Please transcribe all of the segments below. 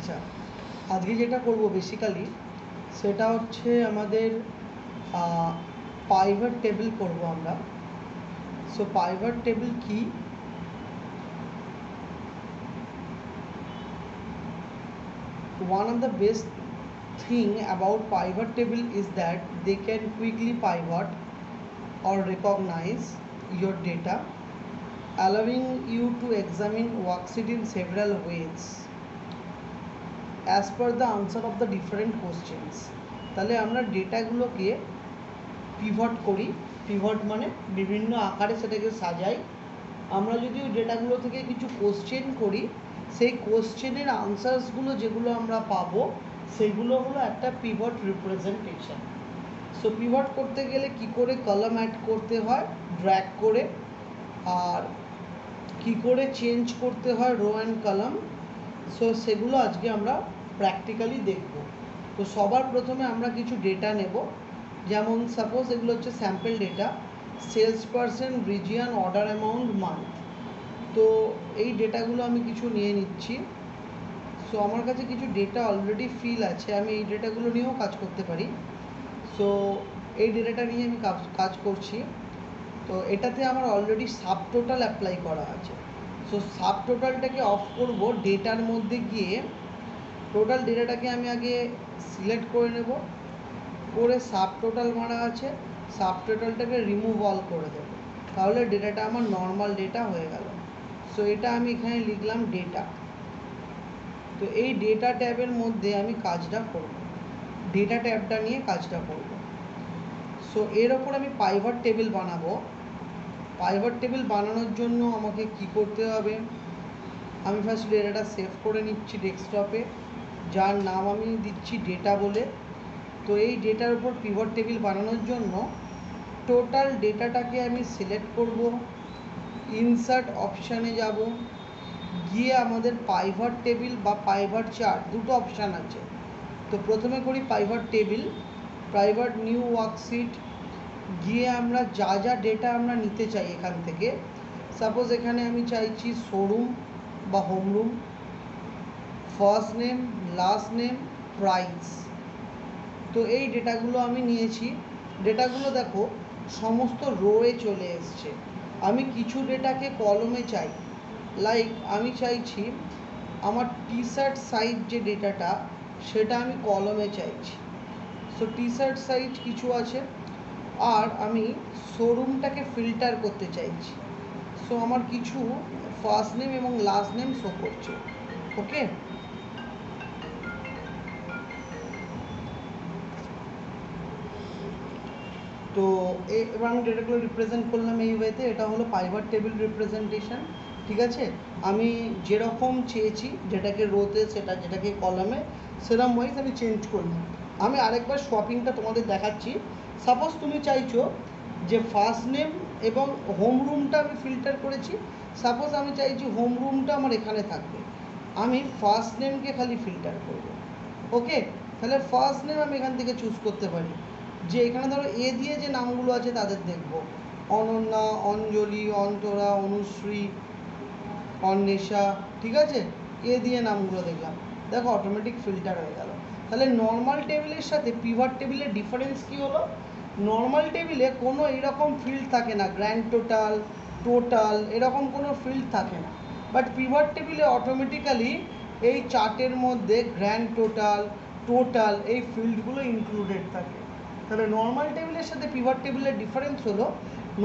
আচ্ছা, আজকে যেটা করব বেসিক্যালি সেটা হচ্ছে আমাদের পাইভট টেবিল করব আমরা। সো পাইভট টেবিল কি? One of the best thing about pivot table is that they can quickly pivot or recognize your data, allowing you to examine worksheet in several ways as per the answer of the different questions. তাহলে আমরা ডেটাগুলোকে pivot করি। Pivot মানে বিভিন্ন আকারে সেটাকে সাজাই। আমরা যদি ওই ডেটাগুলো থেকে কিছু কোশ্চেন করি, সেই কোশ্চেনের আনসার্সগুলো যেগুলো আমরা পাবো সেগুলো হলো একটা পিভট রিপ্রেজেন্টেশন। সো পিভট করতে গেলে কি করে কলাম অ্যাড করতে হয় ড্র্যাগ করে, আর কি করে চেঞ্জ করতে হয় রো অ্যান্ড কলাম, সো সেগুলো আজকে আমরা প্র্যাকটিক্যালি দেখব। তো সবার প্রথমে আমরা কিছু ডেটা নেব, যেমন সাপোজ এগুলো হচ্ছে sample data, sales person, region, order amount, month. তো এই ডেটাগুলো আমি কিছু নিয়ে নিচ্ছি। সো আমার কাছে কিছু ডেটা অলরেডি ফিল আছে, আমি এই ডেটাগুলো নিয়েও কাজ করতে পারি। সো এই ডেটাটা নিয়ে আমি কাজ করছি। তো এটাতে আমার অলরেডি সাব টোটাল অ্যাপ্লাই করা আছে। সো সাব টোটালটাকে অফ করব, ডেটার মধ্যে গিয়ে টোটাল ডেটাটাকে আমি আগে সিলেক্ট করে নেব, করে সাব টোটাল মারা আছে, সাব টোটালটাকে রিমুভ অল করে দেবো, তাহলে ডেটাটা আমার নর্মাল ডেটা হয়ে গেল। সো এটা আমি এখানে লিখলাম ডেটা। তো এই ডেটা ট্যাবের মধ্যে আমি কাজটা করব, ডেটা ট্যাবটা নিয়ে কাজটা করব। সো এর ওপর আমি পাইভট টেবিল বানাবো। পাইভট টেবিল বানানোর জন্য আমাকে কি করতে হবে, আমি ফার্স্ট ডেটাটা সেভ করে নিচ্ছি ডেস্কটপে, যার নাম আমি দিচ্ছি ডেটা বলে। তো এই ডেটার উপর পিভট টেবিল বানানোর জন্য টোটাল ডেটাটাকে আমি সিলেক্ট করব, ইনসার্ট অপশানে যাব, গিয়ে আমাদের পাইভট টেবিল বা পাইভট চার্ট দুটো অপশান আছে। তো প্রথমে করি pivot table, pivot new worksheet, গিয়ে আমরা যা যা ডেটা আমরা নিতে চাই এখান থেকে, সাপোজ এখানে আমি চাইছি শোরুম বা homeroom, first name, last name, price. তো এই ডেটাগুলো আমি নিয়েছি। ডেটাগুলো দেখো সমস্ত রোয়ে চলে এসছে। আমি কিছু ডেটাকে কলমে চাই, লাইক আমি চাইছি আমার টি শার্ট সাইজ যে ডেটাটা সেটা আমি কলমে চাইছি। সো টি শার্ট সাইজ কিছু আছে, আর আমি শোরুমটাকে ফিল্টার করতে চাইছি। সো আমার কিছু ফার্স্ট নেম এবং লাস্ট নেম শো করছে। ওকে, তো এবার আমি ডেটাগুলো রিপ্রেজেন্ট করলাম এই ওয়েতে। এটা হলো পাইভট টেবিল রিপ্রেজেন্টেশন। ঠিক আছে, আমি যেরকম চেয়েছি যেটাকে রোতে, সেটা যেটাকে কলামে, সেরকম ওয়াইজ আমি চেঞ্জ করলাম। আমি আরেকবার শপিংটা তোমাদের দেখাচ্ছি। সাপোজ তুমি চাইছো যে ফার্স্ট নেম এবং হোম রুমটা আমি ফিল্টার করেছি, সাপোজ আমি চাইছি হোম রুমটা আমার এখানে থাকবে, আমি ফার্স্ট নেমকে খালি ফিল্টার করব। ওকে, তাহলে ফার্স্ট নেম আমি এখান থেকে চুজ করতে পারি, যে এখানে ধরো এ দিয়ে যে নামগুলো আছে তাদের দেখব, অনন্যা, অঞ্জলি, অন্তরা, অনুশ্রী, অন্বেষা। ঠিক আছে, এ দিয়ে নামগুলো দেখলাম, দেখো অটোমেটিক ফিল্টার হয়ে গেল। তাহলে নর্মাল টেবিলের সাথে পিভট টেবিলের ডিফারেন্স কী হলো, নর্মাল টেবিলে কোনো এরকম ফিল্ড থাকে না, গ্র্যান্ড টোটাল, টোটাল এরকম কোনো ফিল্ড থাকে না। বাট পিভট টেবিলে অটোমেটিক্যালি এই চার্টের মধ্যে গ্র্যান্ড টোটাল, টোটাল এই ফিল্ডগুলো ইনক্লুডেড থাকে। তাহলে নর্মাল টেবিলের সাথে পিভট টেবিলের ডিফারেন্স হলো,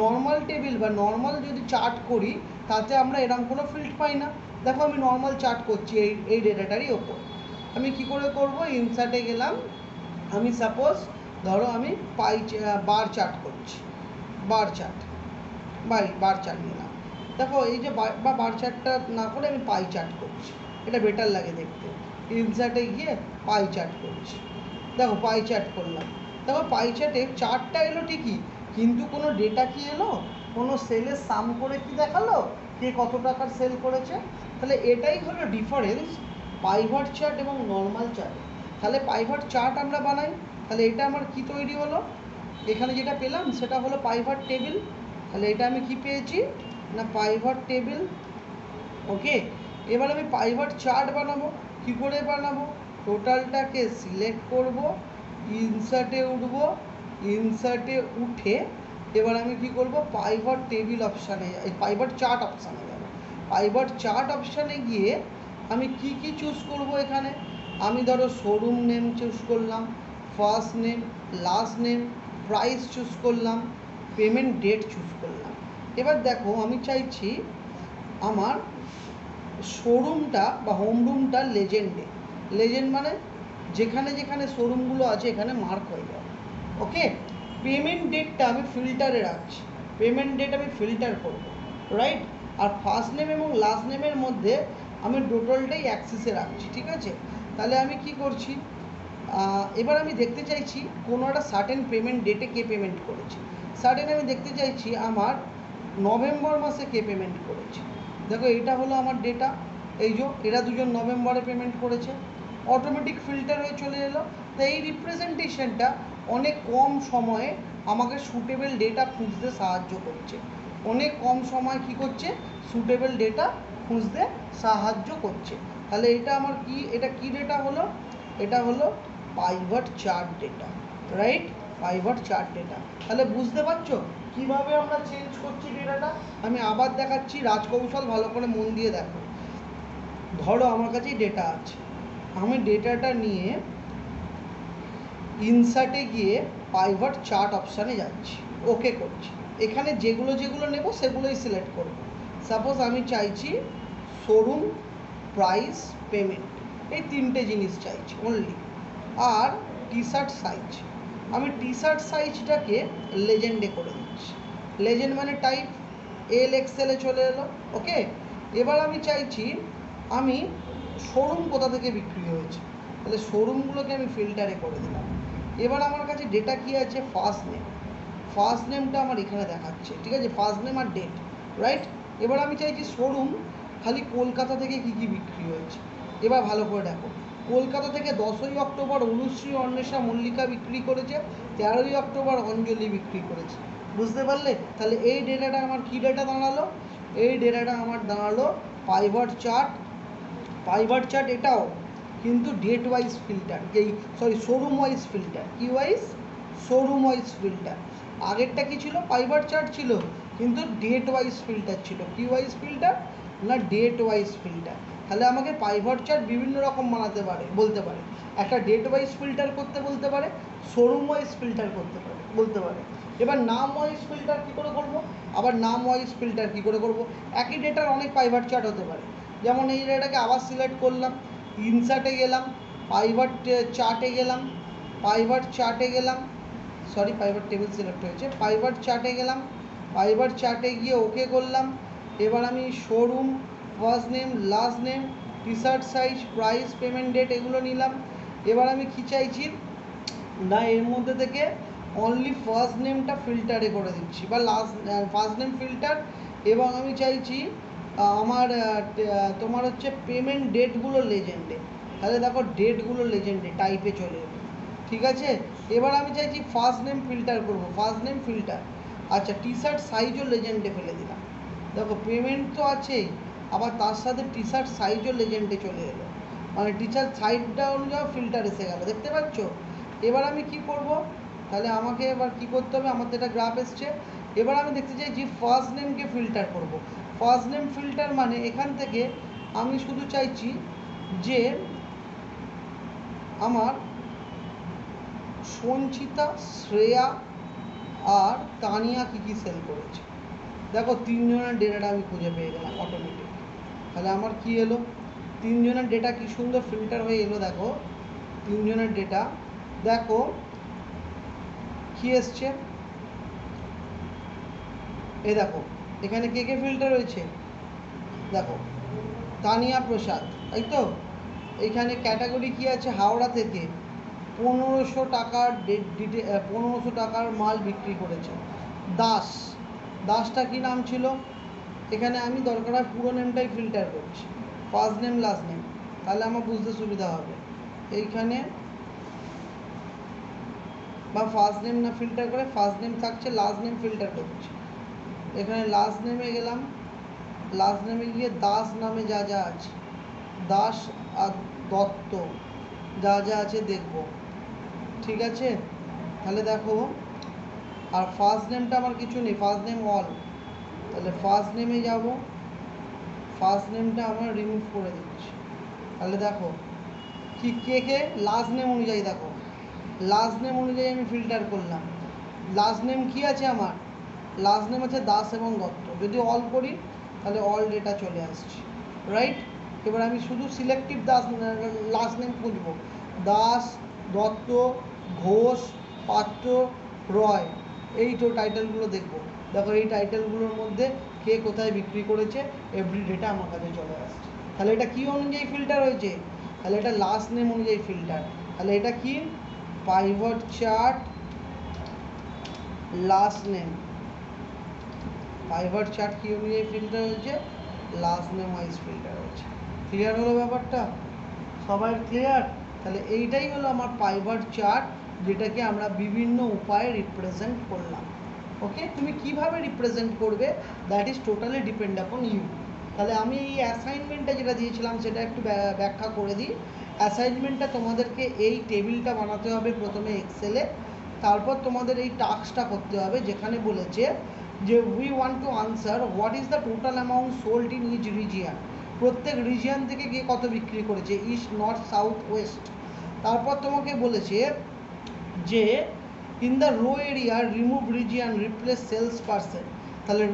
নর্মাল টেবিল বা নর্মাল যদি চার্ট করি তাতে আমরা এরকম কোনো ফিল্ড পাই না। দেখো আমি নর্মাল চার্ট করছি এই ডেটাটারই ওপর, আমি কি করে করব, ইনসার্টে গেলাম, আমি সাপোজ ধরো আমি বার চার্ট করছি, বার চার্ট, বার চার্ট নিলাম। দেখো এই যে বার চার্টটা না করে আমি পাই চার্ট করছি, এটা বেটার লাগে দেখতে। ইনসার্টে গিয়ে পাই চার্ট করছি, দেখো পাই চার্ট করলাম। দেখো পাই চার্টে চার্টটা এলো ঠিকই, কিন্তু কোনো ডেটা কি এলো, কোনো সেলের সাম করে কি দেখালো, কে কত টাকার সেল করেছে। তাহলে এটাই হলো ডিফারেন্স পাইভট চার্ট এবং নর্মাল চার্ট। তাহলে পাইভট চার্ট আমরা বানাই, তাহলে এটা আমার কি তৈরি হলো, এখানে যেটা পেলাম সেটা হলো পাইভট টেবিল। তাহলে এটা আমি কি পেয়েছি না পাইভট টেবিল। ওকে, এবার আমি পাইভট চার্ট বানাবো। কি করে বানাবো? টোটালটাকে সিলেক্ট করব, ইনসার্টে উঠবো, ইনসার্টে উঠে এবার আমি কি করব, পাইভট টেবিল অপশানে, এই পাইভট চার্ট অপশানে যাব। পাইভট চার্ট অপশানে গিয়ে আমি কি কি চুজ করব? এখানে আমি ধরো শোরুম নেম চুজ করলাম, first name, last name, price choose করলাম, পেমেন্ট ডেট চুজ করলাম। এবার দেখো আমি চাইছি আমার শোরুমটা বা হোম রুমটা লেজেন্ডে। লেজেন্ড মানে যেখানে যেখানে শোরুমগুলো আছে এখানে মার্ক হয়ে যাবে। ওকে, পেমেন্ট ডেটটা আমি ফিল্টারে রাখছি, পেমেন্ট ডেট আমি ফিল্টার করব, রাইট। আর ফার্স্ট নেম এবং লাস্ট নেমের মধ্যে আমি টোটালটাই অ্যাক্সিসে রাখছি, ঠিক আছে। তাহলে আমি কি করছি, এবার আমি দেখতে চাইছি কোনো একটা সার্টেন পেমেন্ট ডেটে কে পেমেন্ট করেছে। সার্টেন আমি দেখতে চাইছি আমার নভেম্বর মাসে কে পেমেন্ট করেছে। দেখো এটা হলো আমার ডেটা, এই যে এরা দুজন নভেম্বরে পেমেন্ট করেছে, অটোমেটিক ফিল্টার হয়ে চলে এলো। তো এই রিপ্রেজেন্টেশনটা অনেক কম সময়ে আমাকে সুটেবল ডেটা খুঁজতে সাহায্য করছে, অনেক কম সময় কি করছে, সুটেবল ডেটা খুঁজতে সাহায্য করছে। তাহলে এটা আমার কি, এটা কি ডেটা হলো, এটা হলো pivot chart data, right, pivot chart data. তাহলে বুঝতে পারছো কিভাবে আমরা চেঞ্জ করছি ডেটাটা। আমি আবার দেখাচ্ছি, রাজকৌশল ভালো করে মন দিয়ে দেখো। ধরো আমার কাছে ডেটা আছে, আমি ডেটাটা নিয়ে ইনসার্টে গিয়ে পাইভট চার্ট অপশানে যাচ্ছি, ওকে করছি। এখানে যেগুলো যেগুলো নেব সেগুলোই সিলেক্ট করব। সাপোজ আমি চাইছি শোরুম, প্রাইস, পেমেন্ট, এই তিনটে জিনিস চাইছি অনলি। আর টি শার্ট সাইজ, আমি টি শার্ট সাইজটাকে লেজেন্ডে করে দিচ্ছি। লেজেন্ড মানে টাইপ, এল এক্সেলে চলে এলো। ওকে, এবার আমি চাইছি আমি শোরুম কোথা থেকে বিক্রি হয়েছে, তাহলে শোরুমগুলোকে আমি ফিল্টারে করে দিলাম। এবার আমার কাছে ডেটা কি আছে, ফার্স্ট নেম, ফার্স্ট নেমটা আমার এখানে দেখাচ্ছে, ঠিক আছে, ফার্স্ট নেম আর ডেট, রাইট। এবার আমি চাইছি শোরুম খালি কলকাতা থেকে কী কী বিক্রি হয়েছে। এবার ভালো করে দেখো, কলকাতা থেকে 10ই অক্টোবর অনুশ্রী অন্বেষা মল্লিকা বিক্রি করেছে, 13ই অক্টোবর অঞ্জলি বিক্রি করেছে। বুঝতে পারলে? তাহলে এই ডেটাটা আমার কী ডেটা দাঁড়ালো, এই ডেটাটা আমার দাঁড়ালো পাইভট চার্ট। পাইভট চার্ট এটাও কিন্তু ডেট ওয়াইজ ফিল্টার, এই সরি শোরুম ওয়াইজ ফিল্টার, কি ওয়াইজ, শোরুম ওয়াইজ ফিল্টার। আগেরটা কি ছিল, পাইভট চার্ট ছিল কিন্তু ডেট ওয়াইজ ফিল্টার ছিল। কি ওয়াইজ ফিল্টার না, ডেট ওয়াইজ ফিল্টার। তাহলে আমাকে পাইভট চার্ট বিভিন্ন রকম বানাতে পারে, বলতে পারে একটা ডেট ওয়াইজ ফিল্টার করতে বলতে পারে, শোরুম ওয়াইজ ফিল্টার করতে পারে বলতে পারে। এবার নাম ওয়াইজ ফিল্টার কী করে করব, আবার নাম ওয়াইজ ফিল্টার কী করে করব। একই ডেটার অনেক পাইভট চার্ট হতে পারে। যেমন এই ডেটাকে আবার সিলেক্ট করলাম, ইনসার্টে গেলাম, পাইভট চার্টে গেলাম, পাইভট চার্টে গেলাম, সরি পাইভট টেবিল সিলেক্ট হয়েছে, পাইভট চার্টে গেলাম, পাইভট চার্টে গিয়ে ওকে করলাম। এবার আমি showroom, first name, last name, T shirt size, price, payment date এগুলো নিলাম। এবার আমি কী চাইছি না, এর মধ্যে থেকে অনলি ফার্স্ট নেমটা ফিল্টারে করে দিচ্ছি, বা লাস্ট ফার্স্ট নেম ফিল্টার। এবং আমি চাইছি আমার তোমার হচ্ছে পেমেন্ট ডেটগুলো লেজেন্ডে। তাহলে দেখো ডেটগুলো লেজেন্ডে টাইপে চলে এলো, ঠিক আছে। এবার আমি চাইছি ফার্স্ট নেম ফিল্টার করব, ফার্স্ট নেম ফিল্টার, আচ্ছা টি শার্ট সাইজও লেজেন্ডে ফেলে দিলাম। দেখো পেমেন্ট তো আছেই, আবার তার সাথে টি শার্ট সাইজও লেজেন্ডে চলে এলো, মানে টি শার্ট সাইজটা অনুযায়ী ফিল্টার এসে গেল, দেখতে পাচ্ছ। এবার আমি কি করব, তাহলে আমাকে এবার কি করতে হবে, আমার তো এটা গ্রাফ এসছে। এবার আমি দেখতে চাই যে ফার্স্ট নেমকে ফিল্টার করব। ফার্স্ট নেম ফিল্টার মানে এখান থেকে আমি শুধু চাইছি যে আমার সঞ্চিতা, শ্রেয়া আর তানিয়া কী কী সেল করেছে। দেখো তিনজনের ডেটাটা আমি খুঁজে পেয়ে গেলাম অটোমেটিক। তাহলে আমার কি এলো, তিনজনের ডেটা কি সুন্দর ফিল্টার হয়ে এলো। দেখো তিনজনের ডেটা, দেখো কি এসছে, এই দেখো এখানে কে কে ফিল্টার হয়েছে, দেখো তানিয়া প্রসাদ, তাই তো। এখানে ক্যাটাগরি কি আছে, হাওড়া থেকে 1500 টাকার 1500 টাকার মাল বিক্রি করেছে। দাস, দাসটা কি নাম ছিল, এখানে আমি দরকার হয় পুরো নেমটাই ফিল্টার করছি, ফার্স্ট নেম লাস্ট নেম, তাহলে আমার বুঝতে সুবিধা হবে। এইখানে বা ফার্স্ট নেম না ফিল্টার করে ফার্স্ট নেম থাকছে, লাস্ট নেম ফিল্টার করছি। এখানে লাস্ট নেমে গেলাম, লাস্ট নেমে গিয়ে দাস নামে যা যা আছে, দাস আর দত্ত যা যা আছে দেখব, ঠিক আছে। তাহলে দেখো, আর ফার্স্ট নেমটা আমার কিছু নেই, ফার্স্ট নেম অল, তাহলে ফার্স্ট নেমে যাব, ফার্স্ট নেমটা আমার রিমুভ করে দিচ্ছি। তাহলে দেখো কি কে কে লাস্ট নেম অনুযায়ী, দেখো লাস্ট নেম অনুযায়ী আমি ফিল্টার করলাম। লাস্ট নেম কি আছে আমার, লাস্ট নেম আছে দাস এবং দত্ত, যদি অল করি তাহলে অল ডেটা চলে আসছে, রাইট। এবার আমি শুধু সিলেক্টিভ দাস লাস্ট নেম খুঁজবো, দাস, দত্ত, ঘোষ, পাত্র, রয়, এই তো টাইটেলগুলো দেখবো। দেখো এই টাইটেলগুলোর মধ্যে কে কোথায় বিক্রি করেছে এভরি ডেটা আমার কাছে চলে আসছে। তাহলে এটা কি অনুযায়ী ফিল্টার হয়েছে, তাহলে এটা লাস্ট নেম অনুযায়ী ফিল্টার। তাহলে এটা কি pivot chart last name, pivot chart কি অনুযায়ী ফিল্টার হয়েছে, লাস্ট নেম ওয়াইজ ফিল্টার হয়েছে। ক্লিয়ার হলো ব্যাপারটা, সবাই ক্লিয়ার। তাহলে এইটাই হলো আমার পাইভট চার্ট, যেটাকে আমরা বিভিন্ন উপায়ে রিপ্রেজেন্ট করলাম। ওকে, তুমি কিভাবে রিপ্রেজেন্ট করবে that is totally depend upon you. তাহলে আমি এই অ্যাসাইনমেন্টটা যেটা দিয়েছিলাম সেটা একটু ব্যাখ্যা করে দিই। অ্যাসাইনমেন্টটা তোমাদেরকে এই টেবিলটা বানাতে হবে প্রথমে এক্সেলে, তারপর তোমাদের এই টাস্কটা করতে হবে যেখানে বলেছে যে we want to answer what is the total amount sold in each region, প্রত্যেক রিজিয়ান থেকে কে কত বিক্রি করেছে, ইস্ট, নর্থ, সাউথ, ওয়েস্ট। তারপর তোমাকে বলেছে যে in the row area remove region replace sales person, তাহলে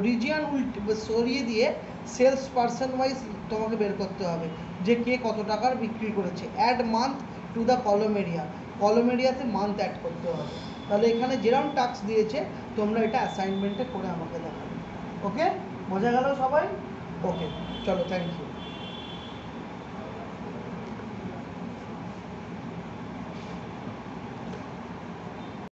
রিজিয়ান সরিয়ে দিয়ে সেলস পার্সন ওয়াইজ তোমাকে বের করতে হবে যে কে কত টাকার বিক্রি করেছে। অ্যাড মান্থ টু দ্য কলম এরিয়া, কলম এরিয়াতে মান্থ অ্যাড করতে হবে। তাহলে এখানে যেরকম টাস্ক দিয়েছে তোমরা এটা অ্যাসাইনমেন্টে করে আমাকে দেখাবে। ওকে, বোঝা গেল সবাই? ওকে, চলো, থ্যাংক ইউ।